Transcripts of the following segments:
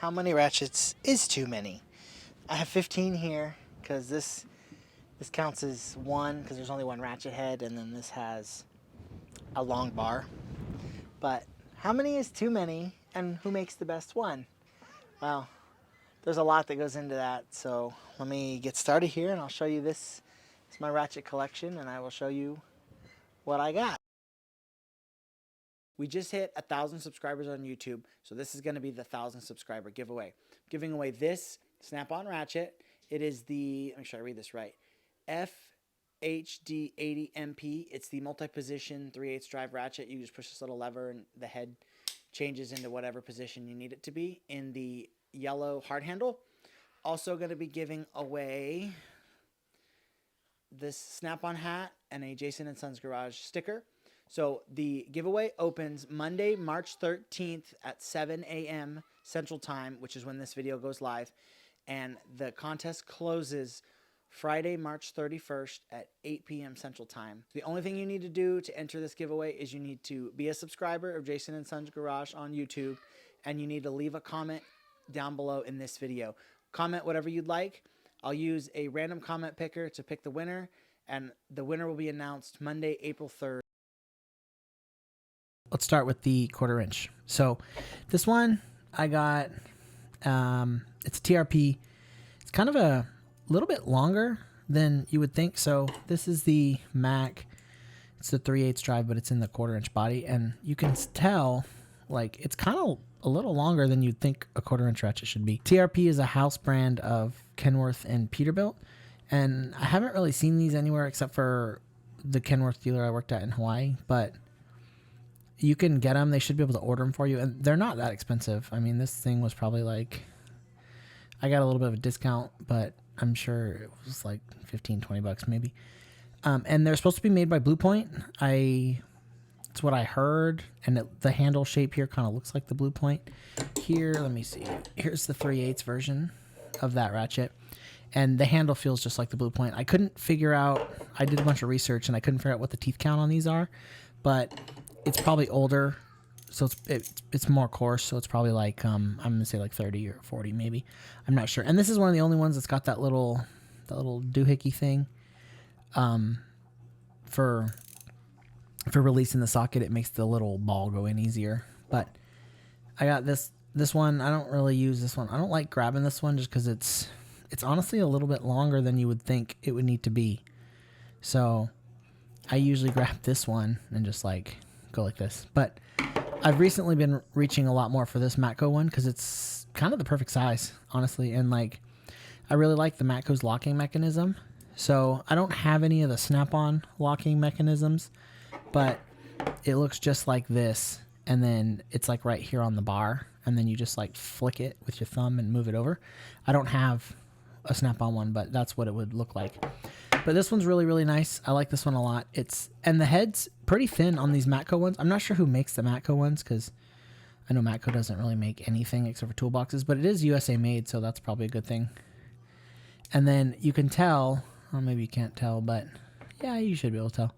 How many ratchets is too many? I have 15 here because this counts as one because there's only one ratchet head, and then this has a long bar. But how many is too many, and who makes the best one? Well, there's a lot that goes into that, so let me get started here and I'll show you this. It's my ratchet collection, and I will show you what I got. We just hit 1,000 subscribers on YouTube, so this is going to be the 1,000 subscriber giveaway. I'm giving away this Snap-on ratchet. It is the, make sure I read this right, FHD80MP. It's the multi-position 3/8 drive ratchet. You just push this little lever and the head changes into whatever position you need it to be in the yellow hard handle. Also going to be giving away this Snap-on hat and a Jason & Sons Garage sticker. So the giveaway opens Monday, March 13th at 7 a.m. Central Time, which is when this video goes live. And the contest closes Friday, March 31st at 8 p.m. Central Time. The only thing you need to do to enter this giveaway is you need to be a subscriber of Jason & Sons Garage on YouTube, and you need to leave a comment down below in this video. Comment whatever you'd like. I'll use a random comment picker to pick the winner, and the winner will be announced Monday, April 3rd. Let's start with the 1/4 inch. So this one I got, it's a TRP. It's kind of a little bit longer than you would think. So this is the Mech. It's the 3/8 drive, but it's in the 1/4 inch body. And you can tell, like, it's kind of a little longer than you'd think a 1/4 inch ratchet should be. TRP is a house brand of Kenworth and Peterbilt. And I haven't really seen these anywhere except for the Kenworth dealer I worked at in Hawaii. But you can get them. They should be able to order them for you. And they're not that expensive. I mean, this thing was probably like, I got a little bit of a discount, but I'm sure it was like 15, 20 bucks maybe. And they're supposed to be made by Blue Point. It's what I heard. And the handle shape here kind of looks like the Blue Point. Here, let me see. Here's the 3/8 version of that ratchet. And the handle feels just like the Blue Point. I couldn't figure out, I did a bunch of research and I couldn't figure out what the teeth count on these are. But it's probably older, so it's more coarse, so it's probably like, I'm going to say like 30 or 40 maybe. I'm not sure. And this is one of the only ones that's got that little doohickey thing. For releasing the socket, it makes the little ball go in easier. But I got this one. I don't really use this one. I don't like grabbing this one just because it's honestly a little bit longer than you would think it would need to be. So I usually grab this one and just like go like this. But I've recently been reaching a lot more for this Matco one because it's kind of the perfect size, honestly. And like, I really like the Matco's locking mechanism. So I don't have any of the Snap-on locking mechanisms, but it looks just like this. And then it's like right here on the bar. And then you just like flick it with your thumb and move it over. I don't have a Snap-on one, but that's what it would look like. But this one's really, really nice. I like this one a lot. And the head's pretty thin on these Matco ones. I'm not sure who makes the Matco ones because I know Matco doesn't really make anything except for toolboxes, but it is USA made, so that's probably a good thing. And then you can tell, or maybe you can't tell, but yeah, you should be able to tell.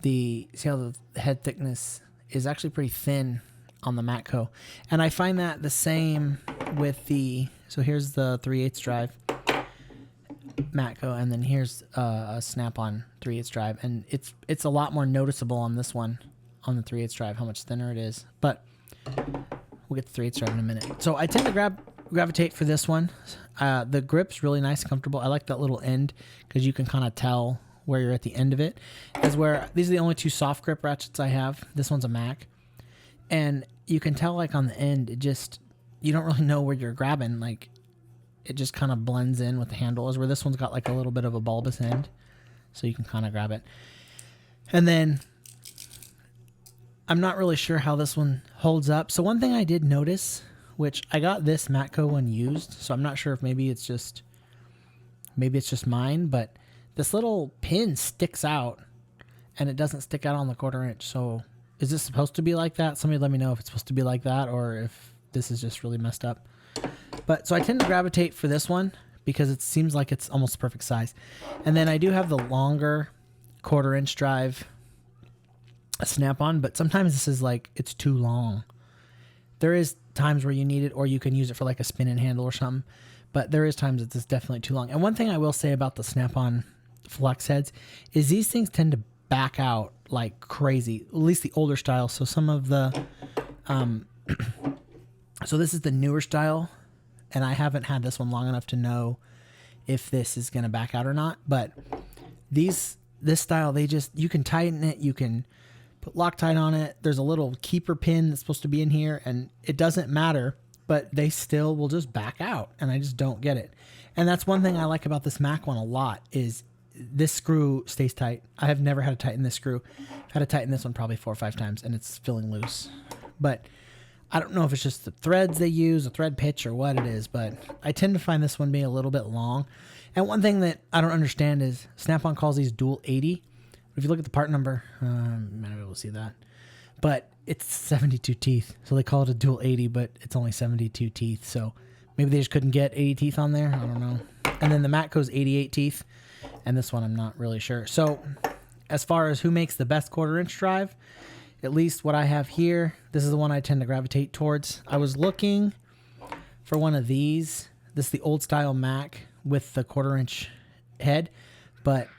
See how the head thickness is actually pretty thin on the Matco. And I find that the same with so here's the 3/8 drive Matco, and then here's a Snap-on 3/8 drive, and it's a lot more noticeable on this one, on the 3/8 drive, how much thinner it is. But we'll get the 3/8 drive in a minute. So I tend to gravitate for this one. The grip's really nice and comfortable. I like that little end because you can kind of tell where you're at the end of it. These are the only two soft grip ratchets I have. This one's a Mech, and you can tell like on the end, you don't really know where you're grabbing. Like, it just kind of blends in with the handles, where this one's got like a little bit of a bulbous end, so you can kind of grab it. And then I'm not really sure how this one holds up. So one thing I did notice, which I got this Matco one used, so I'm not sure if maybe it's just mine, but this little pin sticks out and it doesn't stick out on the 1/4 inch. So is this supposed to be like that? Somebody let me know if it's supposed to be like that or if this is just really messed up. But so I tend to gravitate for this one because it seems like it's almost the perfect size. And then I do have the longer 1/4 inch drive Snap-on, but sometimes this is like, it's too long. There is times where you need it, or you can use it for like a spin and handle or something. But there is times that it's definitely too long. And one thing I will say about the Snap-on flex heads is these things tend to back out like crazy, at least the older style. So some of the, so this is the newer style, and I haven't had this one long enough to know if this is going to back out or not. But this style, you can tighten it, you can put Loctite on it. There's a little keeper pin that's supposed to be in here, and it doesn't matter, but they still will just back out, and I just don't get it. And that's one thing I like about this Mac one a lot is this screw stays tight. I have never had to tighten this screw. I've had to tighten this one probably 4 or 5 times, and it's feeling loose. But I don't know if it's just the threads they use, the thread pitch, or what it is, but I tend to find this one being a little bit long. And one thing that I don't understand is Snap-on calls these dual 80. If you look at the part number, you might be able to see that. But it's 72 teeth. So they call it a dual 80, but it's only 72 teeth. So maybe they just couldn't get 80 teeth on there. I don't know. And then the Matco's 88 teeth. And this one I'm not really sure. So as far as who makes the best 1/4 inch drive, at least what I have here, this is the one I tend to gravitate towards. I was looking for one of these. This is the old style Mac with the 1/4 inch head, but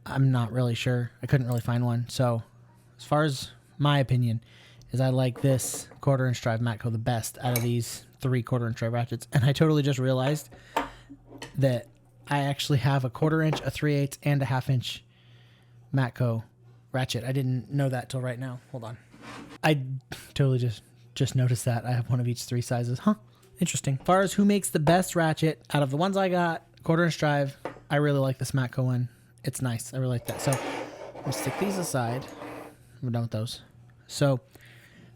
I'm not really sure. I couldn't really find one. So as far as my opinion is, I like this 1/4 inch drive Matco the best out of these 3 1/4 inch drive ratchets. And I totally just realized that I actually have a 1/4 inch, a 3/8, and a 1/2 inch Matco ratchet. I didn't know that till right now. Hold on. I totally just noticed that. I have one of each 3 sizes. Huh. Interesting. As far as who makes the best ratchet, out of the ones I got, 1/4 inch drive, I really like this Matco one. It's nice. I really like that. So I'm going to stick these aside. I'm done with those. So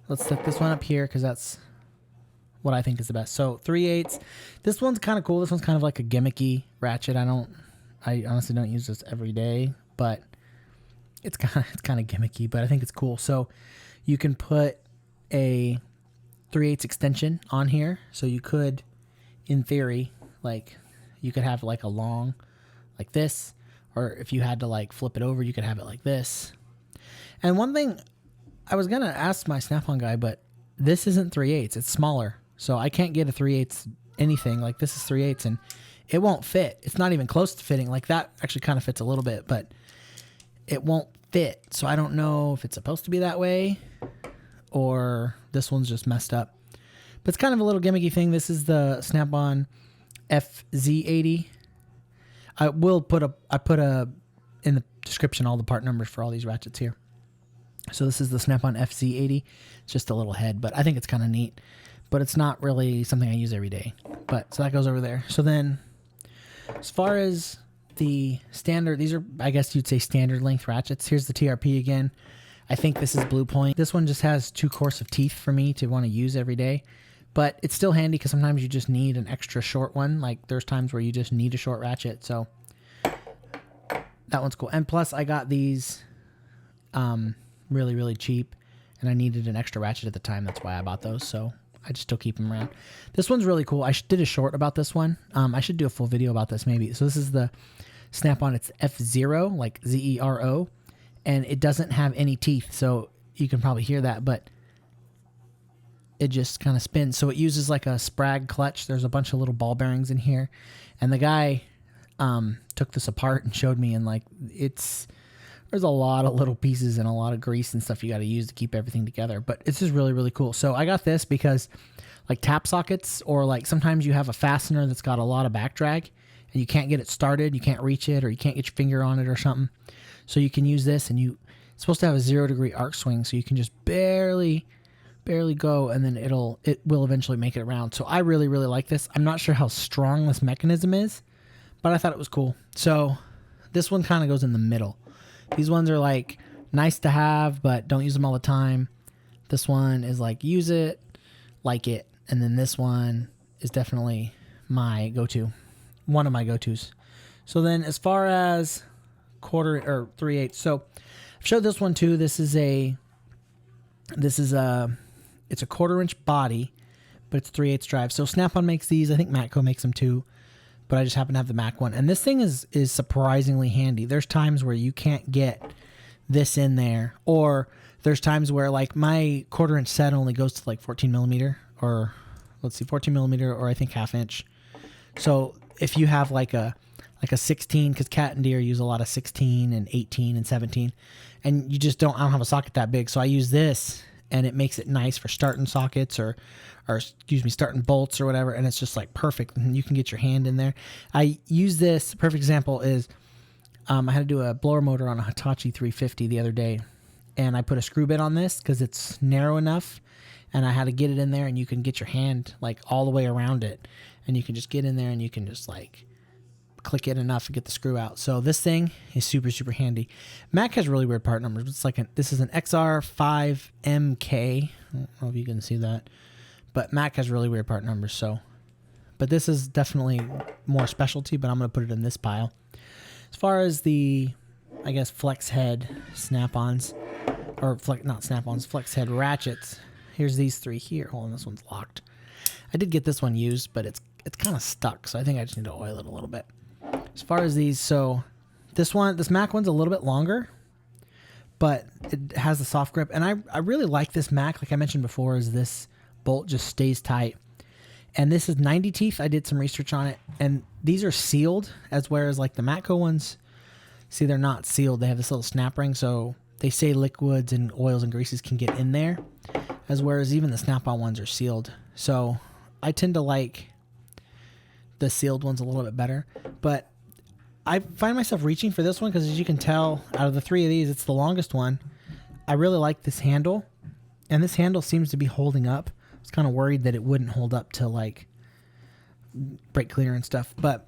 let's stick this one up here because that's what I think is the best. So 3/8. This one's kind of cool. This one's kind of like a gimmicky ratchet. I honestly don't use this every day, but it's kind of gimmicky, but I think it's cool. So you can put a 3/8 extension on here. So you could, in theory, like you could have like a long like this, or if you had to like flip it over, you could have it like this. And one thing I was going to ask my Snap-on guy, but this isn't 3/8. It's smaller. So I can't get a 3/8 anything. Like this is 3/8 and it won't fit. It's not even close to fitting. Like that actually kind of fits a little bit, but it won't fit. So I don't know if it's supposed to be that way or this one's just messed up. But it's kind of a little gimmicky thing. This is the Snap-on FZ80. I put in the description all the part numbers for all these ratchets here. So this is the Snap-on FZ80. It's just a little head, but I think it's kind of neat. But it's not really something I use every day. But so that goes over there. So then as far as the standard, these are, I guess you'd say, standard length ratchets. Here's the TRP again. I think this is Blue Point. This one just has 2 course of teeth for me to want to use every day. But it's still handy because sometimes you just need an extra short one. Like there's times where you just need a short ratchet. So that one's cool. And plus I got these really, really cheap. And I needed an extra ratchet at the time. That's why I bought those. So I just still keep them around. This one's really cool. I did a short about this one. I should do a full video about this maybe. So this is the Snap-on. It's FZERO, like ZERO. And it doesn't have any teeth. So you can probably hear that. But it just kind of spins. So it uses like a Sprag clutch. There's a bunch of little ball bearings in here. And the guy took this apart and showed me. And like there's a lot of little pieces and a lot of grease and stuff you got to use to keep everything together. But it's just really, really cool. So I got this because like tap sockets, or like sometimes you have a fastener that's got a lot of back drag and you can't get it started. You can't reach it, or you can't get your finger on it or something. So you can use this, and it's supposed to have a 0-degree arc swing. So you can just barely go, and then it will eventually make it around. So I really, really like this. I'm not sure how strong this mechanism is, but I thought it was cool. So this one kind of goes in the middle. These ones are like nice to have, but don't use them all the time. This one is like use it, like it. And then this one is definitely my go-to, one of my go-tos. So then as far as 1/4 or 3/8, so I've showed this one too. It's a 1/4 inch body, but it's 3/8 drive. So Snap-on makes these. I think Matco makes them too, but I just happen to have the Mac one. And this thing is surprisingly handy. There's times where you can't get this in there, or there's times where like my 1/4 inch set only goes to like 14 millimeter or let's see, 14 millimeter, or I think 1/2 inch. So if you have like a 16, because cat and deer use a lot of 16 and 18 and 17, and you just I don't have a socket that big, so I use this, and it makes it nice for starting sockets or excuse me, starting bolts or whatever, and it's just like perfect, and you can get your hand in there. I use this. Perfect example is I had to do a blower motor on a Hitachi 350 the other day, and I put a screw bit on this because it's narrow enough, and I had to get it in there, and you can get your hand like all the way around it, and you can just get in there and you can just like click it enough to get the screw out. So this thing is super, super handy. Mech has really weird part numbers. It's like this is an XR5MK. I don't know if you can see that, but Mech has really weird part numbers. So, but this is definitely more specialty, but I'm going to put it in this pile. As far as the, I guess, flex head snap-ons, or not snap-ons, flex head ratchets. Here's these 3 here. Hold on, this one's locked. I did get this one used, but it's kind of stuck, so I think I just need to oil it a little bit. As far as these, so this Mech one's a little bit longer, but it has a soft grip, and I really like this Mech. Like I mentioned before, is this bolt just stays tight. And this is 90 teeth. I did some research on it, and these are sealed, whereas like the Matco ones, see, they're not sealed. They have this little snap ring, so they say liquids and oils and greases can get in there, whereas even the Snap-on ones are sealed. So I tend to like the sealed ones a little bit better, but I find myself reaching for this one because, as you can tell, out of the 3 of these, it's the longest one. I really like this handle, and this handle seems to be holding up. I was kind of worried that it wouldn't hold up to like brake cleaner and stuff, but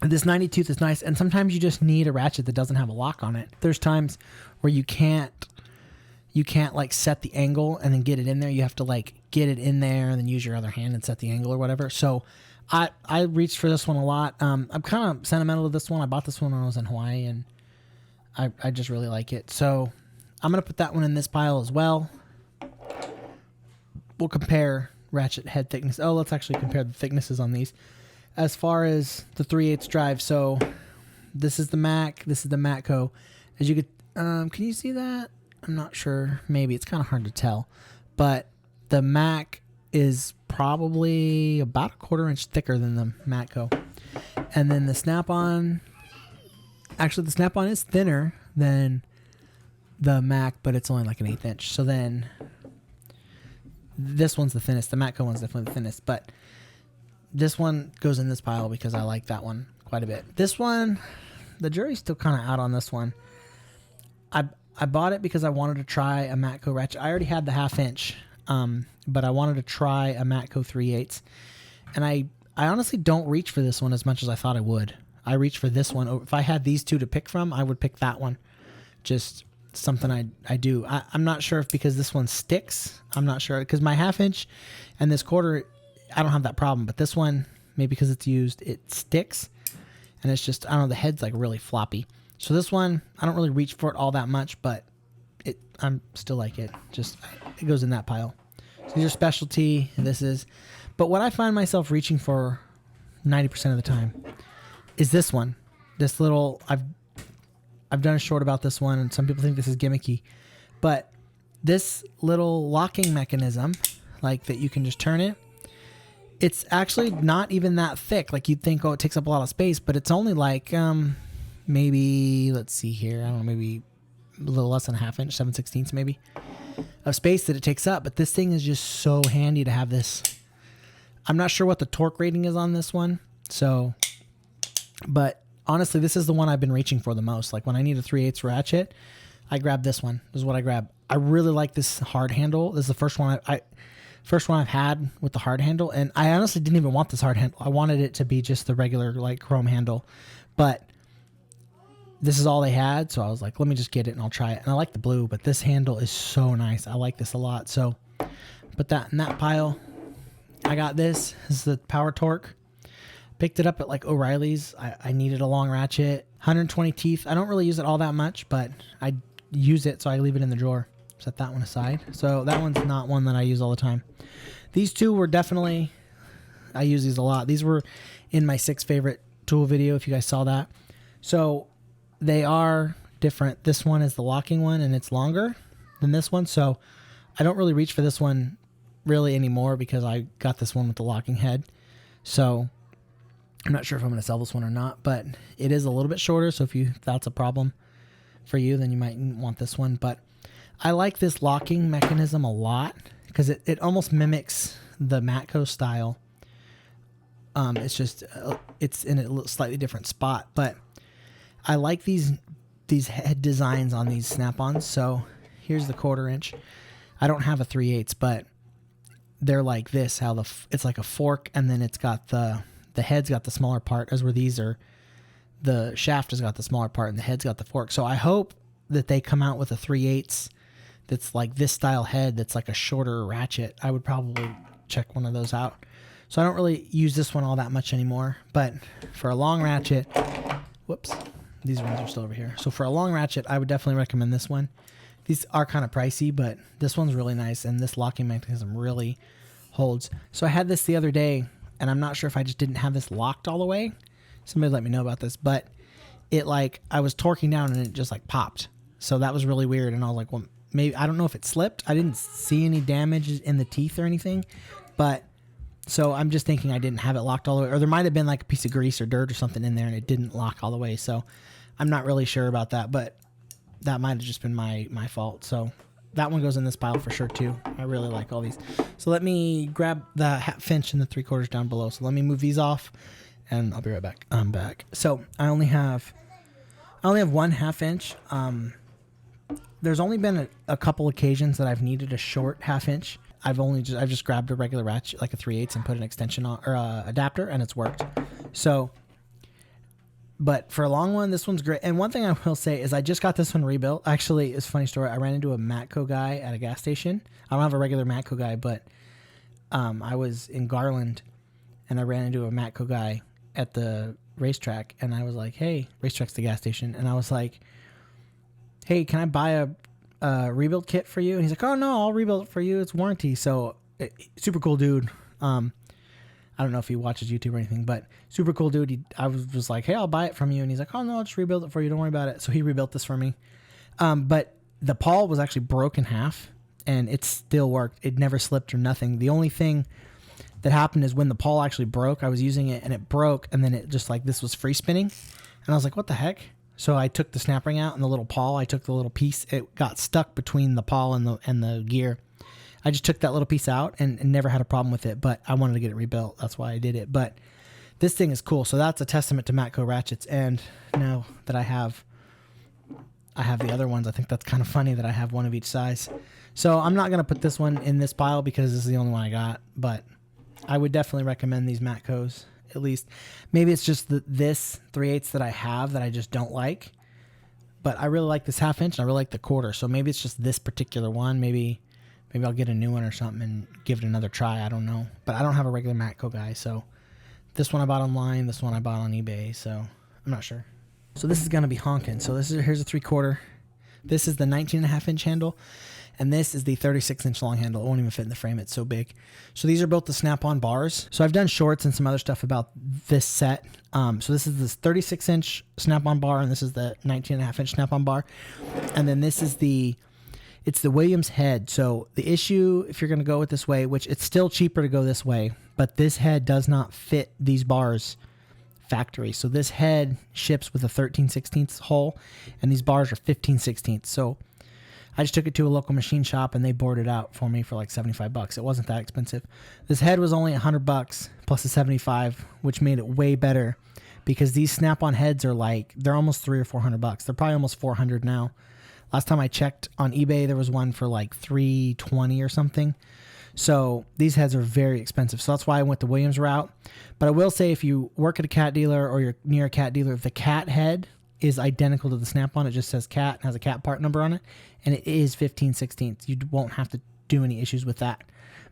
this 90 tooth is nice. And sometimes you just need a ratchet that doesn't have a lock on it. There's times where you can't like set the angle and then get it in there. You have to like get it in there and then use your other hand and set the angle or whatever. So I reached for this one a lot. I'm kind of sentimental to this one. I bought this one when I was in Hawaii, and I just really like it. So I'm going to put that one in this pile as well. We'll compare ratchet head thickness. Oh, let's actually compare the thicknesses on these. As far as the 3/8 drive, so this is the Mech, this is the Matco. As you could, can you see that? I'm not sure. Maybe it's kind of hard to tell, but the Mech is probably about 1/4 inch thicker than the Matco. And then the Snap-on, actually the Snap-on is thinner than the Mech, but it's only like an 1/8 inch. So then this one's the thinnest. The Matco one's definitely the thinnest, but this one goes in this pile because I like that one quite a bit. This one, the jury's still kind of out on this one. I bought it because I wanted to try a Matco ratchet. I already had the 1/2 inch, but I wanted to try a Matco 3/8. And I honestly don't reach for this one as much as I thought I would. I reach for this one. If I had these two to pick from, I would pick that one. Just something I do. I'm not sure if because this one sticks. I'm not sure. Because my 1/2 inch and this 1/4, I don't have that problem. But this one, maybe because it's used, it sticks. And it's just, I don't know, the head's like really floppy. So this one, I don't really reach for it all that much, but I'm still like it. Just, it goes in that pile. So these are specialty, and this is, but what I find myself reaching for 90% of the time is this one. This little, I've done a short about this one, and some people think this is gimmicky, but this little locking mechanism, like that you can just turn it, it's actually not even that thick. Like you'd think, oh, it takes up a lot of space, but it's only like, maybe, let's see here, I don't know, maybe a little less than 1/2 inch, 7/16 maybe, of space that it takes up. But this thing is just so handy to have this. I'm not sure what the torque rating is on this one, so, but honestly, this is the one I've been reaching for the most. Like when I need a 3/8 ratchet, I grab this one. This is what I grab. I really like this hard handle. This is the first one I've had with the hard handle, and I honestly didn't even want this hard handle. I wanted it to be just the regular like chrome handle, but this is all they had, so I was like, let me just get it and I'll try it. And I like the blue, but this handle is so nice. I like this a lot. So put that in that pile. I got this. This is the Power Torque. Picked it up at like O'Reilly's. I needed a long ratchet. 120 teeth. I don't really use it all that much, but I use it, so I leave it in the drawer. Set that one aside. So that one's not one that I use all the time. These two were definitely, I use these a lot. These were in my 6 favorite tool video, if you guys saw that. So they are different. This one is the locking one, and it's longer than this one, so I don't really reach for this one really anymore because I got this one with the locking head. So I'm not sure if I'm going to sell this one or not, but it is a little bit shorter. So if that's a problem for you, then you might want this one. But I like this locking mechanism a lot because it almost mimics the Matco style. It's just it's in a slightly different spot, but I like these head designs on these Snap-ons. So here's the 1/4 inch. I don't have a 3/8, but they're like this. How it's like a fork, and then it's got the head's got the smaller part, as where these are. The shaft has got the smaller part, and the head's got the fork. So I hope that they come out with a 3/8 that's like this style head. That's like a shorter ratchet. I would probably check one of those out. So I don't really use this one all that much anymore, but for a long ratchet, whoops, these ones are still over here. So for a long ratchet, I would definitely recommend this one. These are kind of pricey, but this one's really nice, and this locking mechanism really holds. So I had this the other day, and I'm not sure if I just didn't have this locked all the way. Somebody let me know about this, but it I was torquing down and it just popped. So that was really weird, and I was like, well, maybe, I don't know if it slipped. I didn't see any damage in the teeth or anything, but so I'm just thinking I didn't have it locked all the way, or there might have been like a piece of grease or dirt or something in there and it didn't lock all the way. So I'm not really sure about that, but that might have just been my fault. So that one goes in this pile for sure too. I really like all these. So let me grab the 1/2 inch and the 3/4 down below. So let me move these off and I'll be right back. I'm back. So I only have 1 1/2 inch. There's only been a couple occasions that I've needed a short 1/2 inch. I've just grabbed a regular ratchet, like a 3/8, and put an extension on, or a adapter, and it's worked. So, but for a long one, this one's great. And one thing I will say is I just got this one rebuilt. Actually, it's a funny story. I ran into a Matco guy at a gas station. I don't have a regular Matco guy, but I was in Garland, and I ran into a Matco guy at the racetrack, and I was like, hey, racetrack's the gas station, and I was like, hey, can I buy a rebuild kit for you? And he's like, oh no, I'll rebuild it for you, it's warranty. So super cool dude. I don't know if he watches YouTube or anything, but super cool dude. I was just like, hey, I'll buy it from you, and he's like, oh no, I'll just rebuild it for you, don't worry about it. So he rebuilt this for me. But the pawl was actually broke in half, and it still worked. It never slipped or nothing. The only thing that happened is when the pawl actually broke, I was using it and it broke, and then it just this was free spinning, and I was like, what the heck? So I took the snap ring out and the little pawl. I took the little piece. It got stuck between the pawl and the gear. I just took that little piece out and never had a problem with it. But I wanted to get it rebuilt. That's why I did it. But this thing is cool. So that's a testament to Matco ratchets. And now that I have the other ones, I think that's kind of funny that I have one of each size. So I'm not gonna put this one in this pile because this is the only one I got. But I would definitely recommend these Matcos. At least maybe it's just this 3/8 that I have that I just don't like, but I really like this 1/2 inch and I really like the 1/4. So maybe it's just this particular one. Maybe I'll get a new one or something and give it another try. I don't know, but I don't have a regular Matco guy. So this one I bought online, this one I bought on eBay. So I'm not sure. So this is going to be honking. So here's a 3/4. This is the 19.5 inch handle. And this is the 36-inch long handle. It won't even fit in the frame. It's so big. So these are both the Snap-on bars. So I've done shorts and some other stuff about this set. So this is this 36-inch Snap-on bar, and this is the 19.5-inch Snap-on bar. And then this is it's the Williams head. So the issue, if you're going to go with this way, which it's still cheaper to go this way, but this head does not fit these bars factory. So this head ships with a 13/16 hole, and these bars are 15/16. So I just took it to a local machine shop and they bored it out for me for like $75. It wasn't that expensive. This head was only $100 plus a 75, which made it way better because these Snap-on heads are they're almost $300 or $400. They're probably almost $400 now. Last time I checked on eBay, there was one for like $320 or something. So these heads are very expensive. So that's why I went the Williams route. But I will say if you work at a cat dealer or you're near a cat dealer, if the cat head is identical to the Snap-on, it just says cat and has a cat part number on it, and it is 15/16. You won't have to do any issues with that.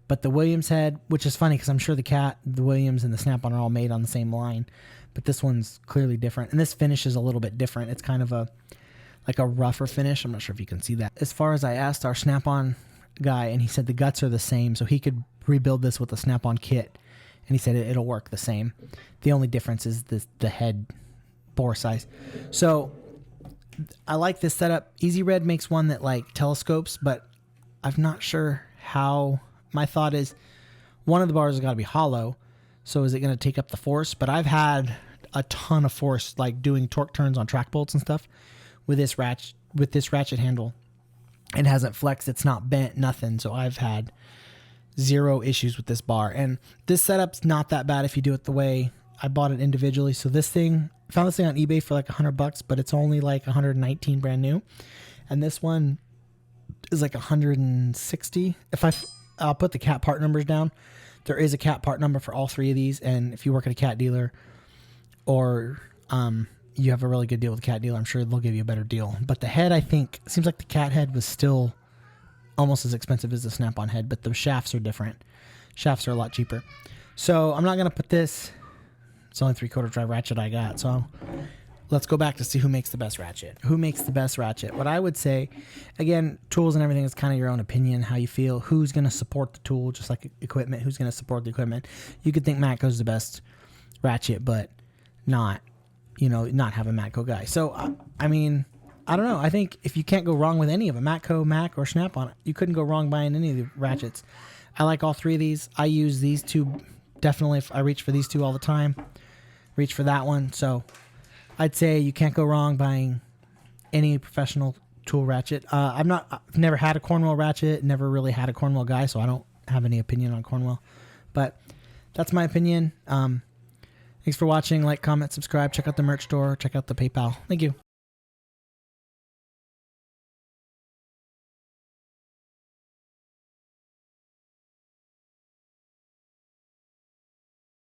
But the Williams head, which is funny because I'm sure the Williams and the Snap-on are all made on the same line, but this one's clearly different, and this finish is a little bit different. It's kind of a rougher finish. I'm not sure if you can see that. As far as I asked our Snap-on guy, and he said the guts are the same, so he could rebuild this with a Snap-on kit, and he said it'll work the same. The only difference is the head bore size. So I like this setup. Easy Red makes one that telescopes, but I'm not sure how my thought is one of the bars has got to be hollow. So is it going to take up the force? But I've had a ton of force, like doing torque turns on track bolts and stuff with this ratchet handle. It hasn't flexed. It's not bent, nothing. So I've had zero issues with this bar. And this setup's not that bad if you do it the way I bought it individually. So this thing, I found this thing on eBay for like $100, but it's only like 119 brand new. And this one is like 160. I'll put the cat part numbers down. There is a cat part number for all three of these. And if you work at a cat dealer or you have a really good deal with a cat dealer, I'm sure they'll give you a better deal. But the head, I think, seems like the cat head was still almost as expensive as the Snap-on head, but the shafts are different. Shafts are a lot cheaper. So I'm not going to put this. It's only 3/4 drive ratchet I got. So let's go back to see who makes the best ratchet. Who makes the best ratchet? What I would say, again, tools and everything is kind of your own opinion, how you feel. Who's going to support the tool, just like equipment. Who's going to support the equipment? You could think Matco's the best ratchet, but not have a Matco guy. So, I mean, I don't know. I think if you can't go wrong with any of them, Matco, Mech, or Snap-on, you couldn't go wrong buying any of the ratchets. I like all three of these. I use these two definitely. If I reach for these two all the time, reach for that one. So I'd say you can't go wrong buying any professional tool ratchet. I've never had a Cornwell ratchet, never really had a Cornwell guy, so I don't have any opinion on Cornwell. But that's my opinion. Thanks for watching. Like, comment, subscribe. Check out the merch store. Check out the PayPal. Thank you.